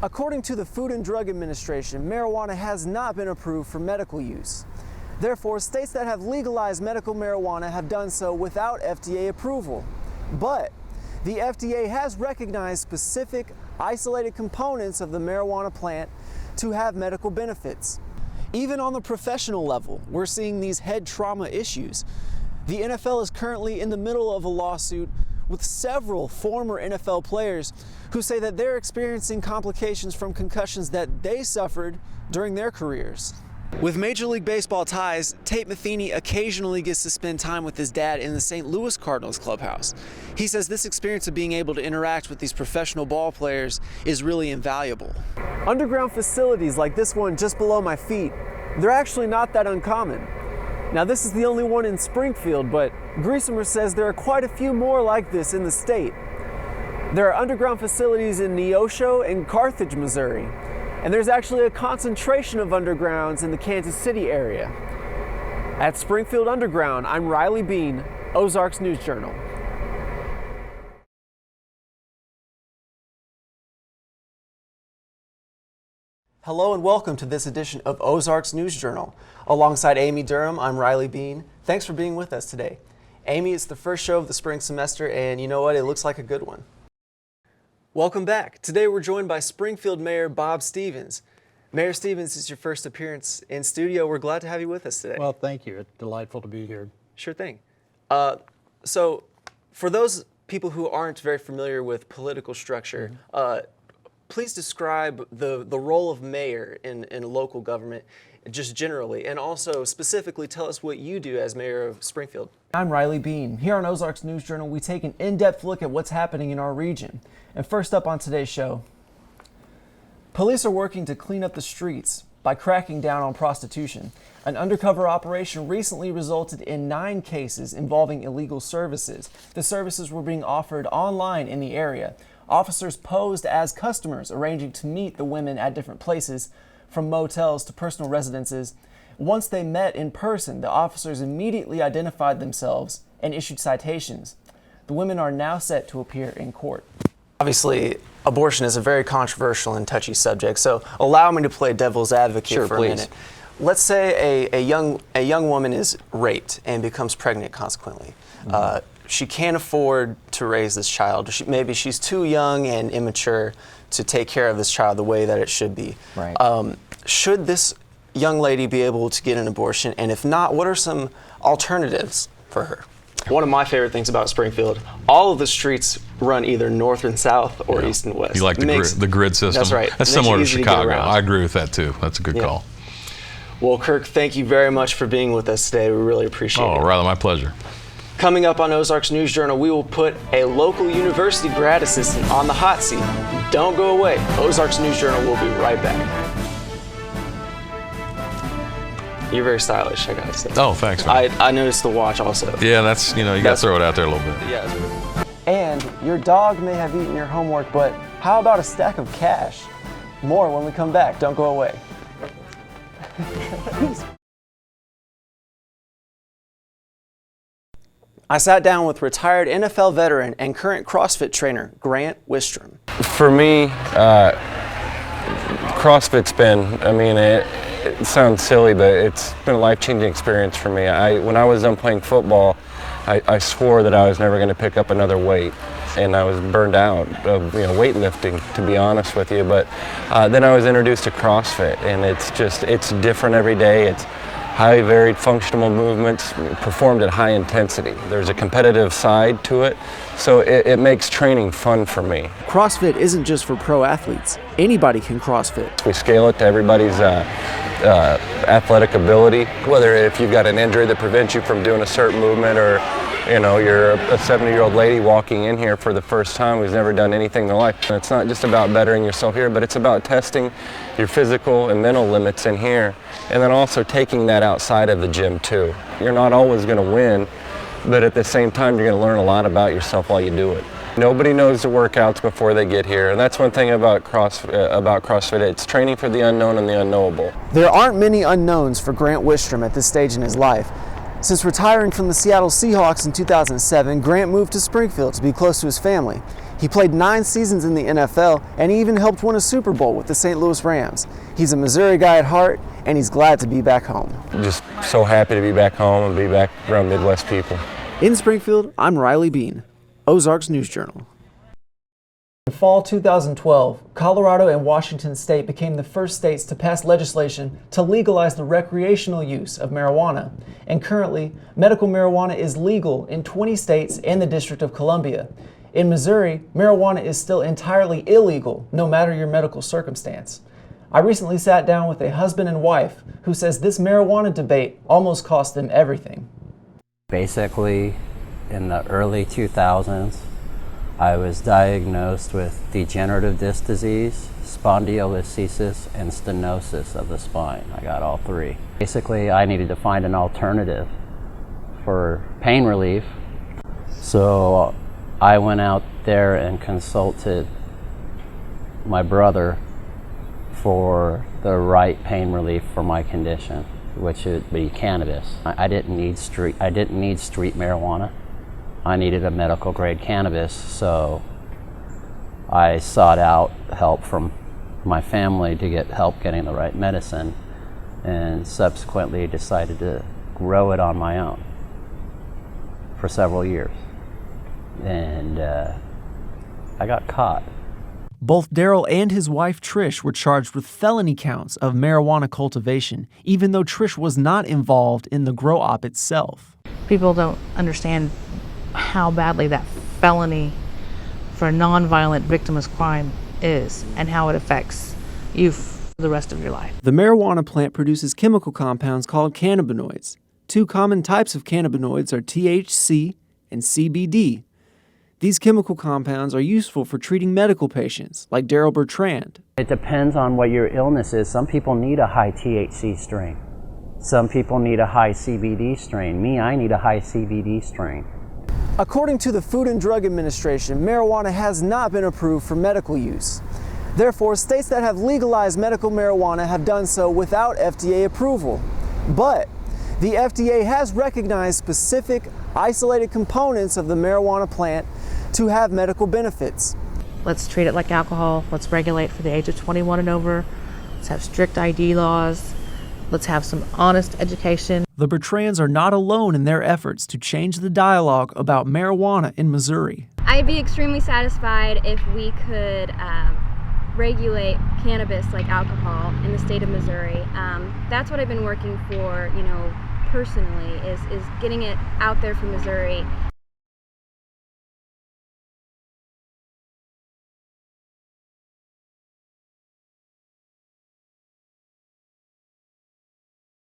According to the Food and Drug Administration, marijuana has not been approved for medical use. Therefore, states that have legalized medical marijuana have done so without FDA approval. But the FDA has recognized specific isolated components of the marijuana plant to have medical benefits. Even on the professional level, we're seeing these head trauma issues. The NFL is currently in the middle of a lawsuit with several former NFL players who say that they're experiencing complications from concussions that they suffered during their careers. With Major League Baseball ties, Tate Matheny occasionally gets to spend time with his dad in the St. Louis Cardinals clubhouse. He says this experience of being able to interact with these professional ball players is really invaluable. Underground facilities like this one just below my feet, they're actually not that uncommon. Now, this is the only one in Springfield, but Griesemer says there are quite a few more like this in the state. There are underground facilities in Neosho and Carthage, Missouri, and there's actually a concentration of undergrounds in the Kansas City area. At Springfield Underground, I'm Riley Bean, Ozarks News Journal. Hello and welcome to this edition of Ozarks News Journal. Alongside Amy Durham, I'm Riley Bean. Thanks for being with us today. Amy, it's the first show of the spring semester, and you know what? It looks like a good one. Welcome back. Today we're joined by Springfield Mayor Bob Stevens. Mayor Stevens, it's your first appearance in studio. We're glad to have you with us today. Well, thank you. It's delightful to be here. Sure thing. So for those people who aren't very familiar with political structure, please describe the role of mayor in local government, just generally, and also specifically tell us what you do as mayor of Springfield. I'm Riley Bean. Here on Ozarks News Journal, we take an in-depth look at what's happening in our region. And first up on today's show, police are working to clean up the streets by cracking down on prostitution. An undercover operation recently resulted in 9 cases involving illegal services. The services were being offered online in the area. Officers posed as customers, arranging to meet the women at different places, from motels to personal residences. Once they met in person, the officers immediately identified themselves and issued citations. The women are now set to appear in court. Obviously, abortion is a very controversial and touchy subject, so allow me to play devil's advocate for a minute. Let's say a young woman is raped and becomes pregnant consequently. She can't afford to raise this child. Maybe she's too young and immature to take care of this child the way that it should be. Right. Should this young lady be able to get an abortion? And if not, what are some alternatives for her? One of my favorite things about Springfield, all of the streets run either north and south or east and west. You like the grid system? That's right. That's similar to Chicago. I agree with that too. That's a good call. Well, Kirk, thank you very much for being with us today. We really appreciate it. Oh, rather my pleasure. Coming up on Ozarks News Journal, we will put a local university grad assistant on the hot seat. Don't go away. Ozarks News Journal will be right back. You're very stylish, I gotta say. Oh, thanks, man. I noticed the watch also. Yeah, that's, you gotta throw it out there a little bit. Yeah. And your dog may have eaten your homework, but how about a stack of cash? More when we come back. Don't go away. I sat down with retired NFL veteran and current CrossFit trainer, Grant Wistrom. For me, CrossFit's been, it sounds silly, but it's been a life-changing experience for me. When I was done playing football, I swore that I was never going to pick up another weight, and I was burned out of weightlifting, to be honest with you. But then I was introduced to CrossFit, and it's different every day. It's highly varied functional movements performed at high intensity. There's a competitive side to it, so it makes training fun for me. CrossFit isn't just for pro athletes. Anybody can CrossFit. We scale it to everybody's athletic ability, whether if you've got an injury that prevents you from doing a certain movement, or you're a 70-year-old lady walking in here for the first time who's never done anything in their life. And it's not just about bettering yourself here, but it's about testing your physical and mental limits in here, and then also taking that outside of the gym too. You're not always going to win, but at the same time you're going to learn a lot about yourself while you do it. Nobody knows the workouts before they get here, and that's one thing about CrossFit. It's training for the unknown and the unknowable. There aren't many unknowns for Grant Wistrom at this stage in his life. Since retiring from the Seattle Seahawks in 2007, Grant moved to Springfield to be close to his family. He played 9 seasons in the NFL, and he even helped win a Super Bowl with the St. Louis Rams. He's a Missouri guy at heart, and he's glad to be back home. Just so happy to be back home and be back around Midwest people. In Springfield, I'm Riley Bean, Ozarks News Journal. In fall 2012, Colorado and Washington State became the first states to pass legislation to legalize the recreational use of marijuana. And currently, medical marijuana is legal in 20 states and the District of Columbia. In Missouri, marijuana is still entirely illegal, no matter your medical circumstance. I recently sat down with a husband and wife who says this marijuana debate almost cost them everything. Basically, in the early 2000s, I was diagnosed with degenerative disc disease, spondylolisthesis, and stenosis of the spine. I got all 3. Basically, I needed to find an alternative for pain relief. So I went out there and consulted my brother for the right pain relief for my condition, which would be cannabis. I didn't need street marijuana. I needed a medical grade cannabis, so I sought out help from my family to get help getting the right medicine, and subsequently decided to grow it on my own for several years. And I got caught. Both Daryl and his wife Trish were charged with felony counts of marijuana cultivation, even though Trish was not involved in the grow op itself. People don't understand how badly that felony for a non-violent victimless crime is and how it affects you for the rest of your life. The marijuana plant produces chemical compounds called cannabinoids. 2 common types of cannabinoids are THC and CBD. These chemical compounds are useful for treating medical patients, like Daryl Bertrand. It depends on what your illness is. Some people need a high THC strain. Some people need a high CBD strain. Me, I need a high CBD strain. According to the Food and Drug Administration, marijuana has not been approved for medical use. Therefore, states that have legalized medical marijuana have done so without FDA approval. But the FDA has recognized specific, isolated components of the marijuana plant to have medical benefits. Let's treat it like alcohol. Let's regulate for the age of 21 and over. Let's have strict ID laws. Let's have some honest education. The Bertrands are not alone in their efforts to change the dialogue about marijuana in Missouri. I'd be extremely satisfied if we could regulate cannabis like alcohol in the state of Missouri. That's what I've been working for, personally, is getting it out there for Missouri.